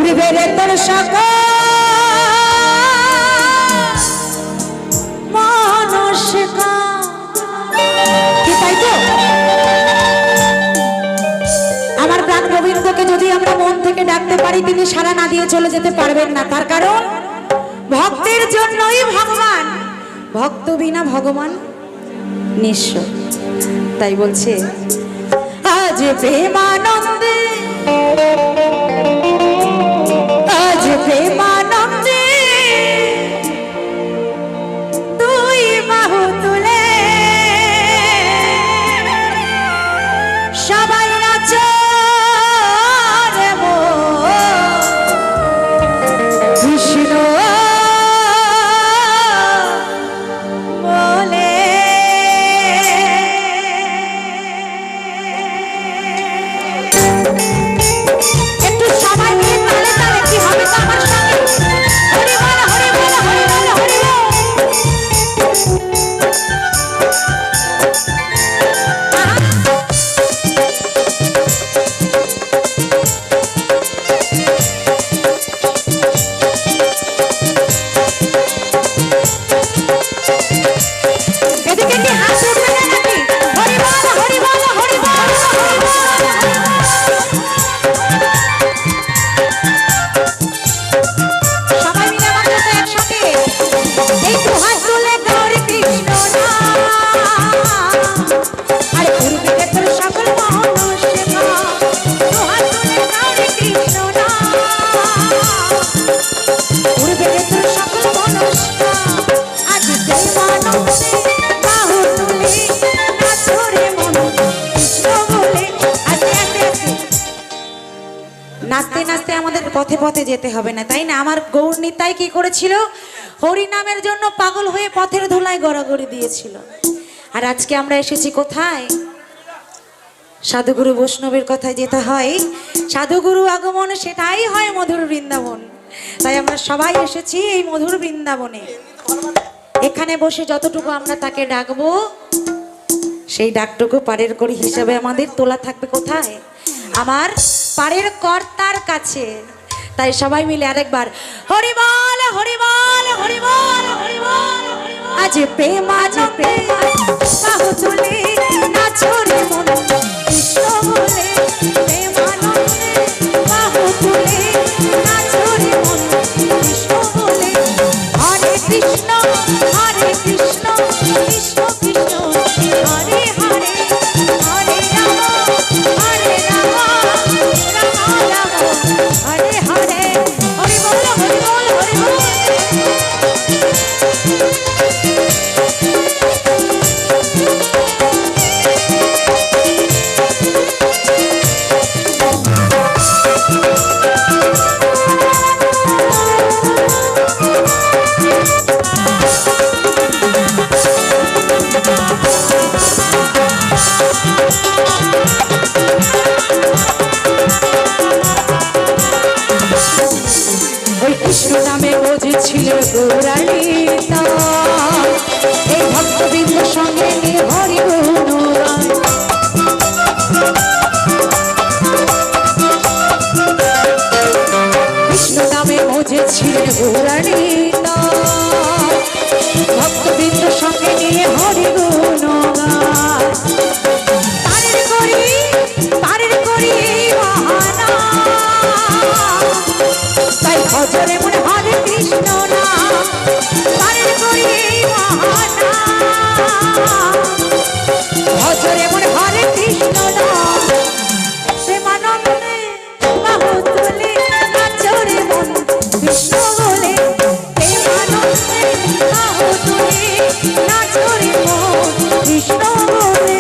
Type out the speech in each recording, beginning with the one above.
উড়বে রে তোর সকল তাই তো আমার প্রাণ গোবিন্দকে যদি আমরা মন থেকে ডাকতে পারি তিনি সাড়া না দিয়ে চলে যেতে পারবেন না। তার কারণ ভক্তের জন্যই ভগবান, ভক্ত বিনা ভগবান নিঃস্ব। তাই বলছে আজ প্রেমানন্দে, আজ প্রেমানন্দে তুই বাহু তুলে সবাই নাচো রে কৃষ্ণ বলে। একটু সবাই মিলে তালে তালে কি হবে তো আমার সঙ্গে হরি বল হরি বল হরি বল হরি বল। এদিকে কি হাত উঠবে না নাকি? হরি বল হরি বল হরি বল হরি বল। সবাই মিলে আমার সাথে একসাথে এই তো হাত তুলে গৌরী কৃষ্ণ নাম, আরে উড়বে রে তোর সকল মনুষ্য নাম। তো হাত তুলে গৌরী কৃষ্ণ নাম, উড়বে রে তোর সকল মনুষ্য নাম। আজ প্রেমানন্দে বাহু তুলে নাচো রে মন কৃষ্ণ বলে। আস্তে আস্তে আস্তে নাচতে নাচতে আমাদের পথে পথে যেতে হবে না, তাই না? আমার গৌর নিতাই কি করেছিল? হরি নামের জন্য পাগল হয়ে পথের ধুলায় গড়াগড়ি দিয়েছিল। আর আজকে আমরা এসেছি কোথায়? সাধুগুরু বৈষ্ণবের কথায় যেতে হয়, সাধুগুরু আগমন সেটাই হয় মধুর বৃন্দাবন। তাই আমরা সবাই এসেছি এই মধুর বৃন্দাবনে। এখানে বসে যতটুকু আমরা তাকে ডাকবো সেই ডাকটুকু পারের করি হিসাবে আমাদের তোলা থাকবে কোথায়? আমার পারের কর্তার কাছে। তাই সবাই মিলে আরেকবার হরি বল হরি বল হরি বল হরি বল। আজ প্রেম আজ প্রেম বাহু তুলে নাচো রে মন কৃষ্ণ বলে। প্রেমানন্দে বাহু তুলে নাচো রে মন কৃষ্ণ বলে। হরে কৃষ্ণ কৃষ্ণ কৃষ্ণ হরে হরে হরে রাম রাম রাম হরে হরে। হরি বল হরি বল হরি বল। কৃষ্ণ নামে বুঝেছিল গৌরাণীতা, এই ভক্তবৃন্দ সঙ্গে নিয়ে হরি গুণগান। কৃষ্ণ নামে বুঝেছিল গৌরাণীতা, ভক্তবৃন্দ সঙ্গে নিয়ে হরি গুণগান। তারের করি এই বাহানা, তাই ভজরে মনে হরে কৃষ্ণ নাম। তারের করি এই বাহানা, ভজরে মনে হরে কৃষ্ণ নাম। প্রেমানন্দে বাহু তুলে নাচো রে মন কৃষ্ণ বলে। প্রেমানন্দে বাহু তুলে নাচো রে মন কৃষ্ণ বলে।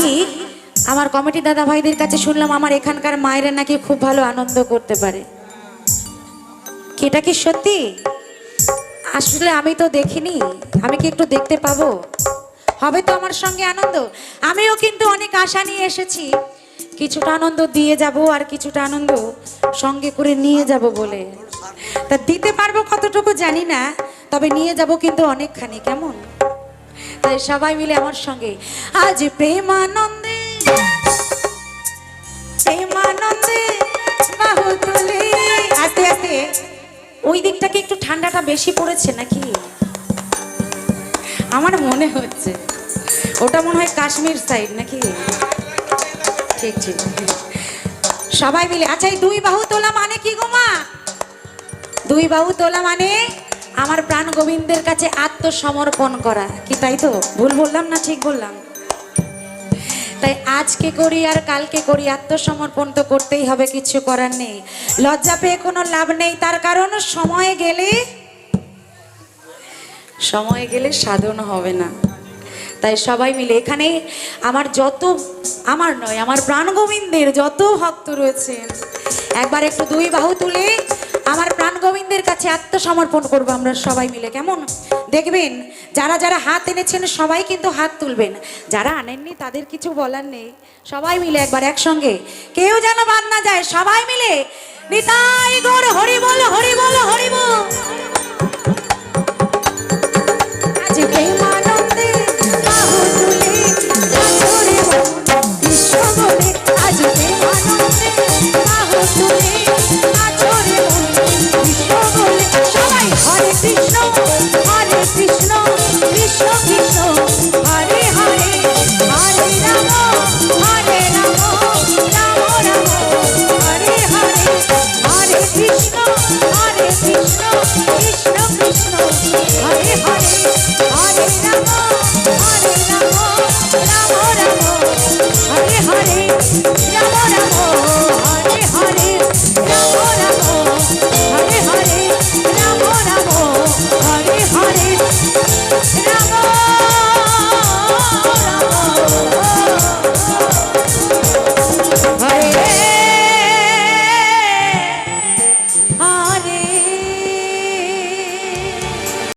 আমি আমার কমিটি দাদা ভাইদের কাছে শুনলাম আমার এখানকার মায়েরা নাকি খুব ভালো আনন্দ করতে পারে। কি এটা কি সত্যি? আসলে আমি তো দেখিনি, আমি কি একটু দেখতে পাবো? হবে তো আমার সঙ্গে আনন্দ? আমিও কিন্তু অনেক আশা নিয়ে এসেছি, কিছুটা আনন্দ দিয়ে যাব আর কিছুটা আনন্দ সঙ্গে করে নিয়ে যাব বলে। তা দিতে পারবো কতটুকু জানি না, তবে নিয়ে যাব কিন্তু অনেকখানি। কেমন? তাই সবাই মিলে আমার সঙ্গে আজ প্রেমানন্দে প্রেমানন্দে বাহু তুলে। আস্তে আস্তে, ওই দিকটাকে একটু ঠান্ডাটা বেশি পড়েছে নাকি? আমার মনে হচ্ছে ওটা মনে হয় কাশ্মীর সাইড নাকি? ঠিক ঠিক, সবাই মিলে। আচ্ছা, এই দুই বাহু তোলা মানে কি গো মা? দুই বাহু তোলা মানে আমার প্রাণ গোবিন্দের কাছে আত্মসমর্পণ করা। কি তাই তো? ভুল বললাম না ঠিক বললাম? তাই আজকে করি আর কালকে করি, আত্মসমর্পণ তো করতেই হবে, কিছু করার নেই। লজ্জা পেয়ে কোনো লাভ নেই, তার কারণ সময় গেলে সাধন হবে না। তাই সবাই মিলে এখানে আমার যত, আমার নয়, আমার প্রাণ গোবিন্দের যত ভক্ত রয়েছেন, একবার একটু দুই বাহু তুলে আমার প্রাণ গোবিন্দের কাছে আত্মসমর্পণ করবো আমরা সবাই মিলে। কেমন? দেখবেন যারা যারা হাত এনেছেন সবাই কিন্তু হাত তুলবেন, যারা আনেননি তাদের কিছু বলার নেই। সবাই মিলে একবার একসঙ্গে, কেউ যেন বাদ না যায়, সবাই মিলে নিতাই গৌর হরি বল হরি বল হরি বল। আজ প্রেমানন্দে বাহু তুলে নাচরে বিশ্ব বলে, আজ প্রেমানন্দে বাহু তুলে নাচরে বিশ্ব বলে। সবাই হরে কৃষ্ণ কৃষ্ণ কৃষ্ণ হরে হরে, হরে রাম রাম রাম হরে হরে, হরে কৃষ্ণ কৃষ্ণ কৃষ্ণ হরে হরে, হরে রাম রাম রাম হরে হরে।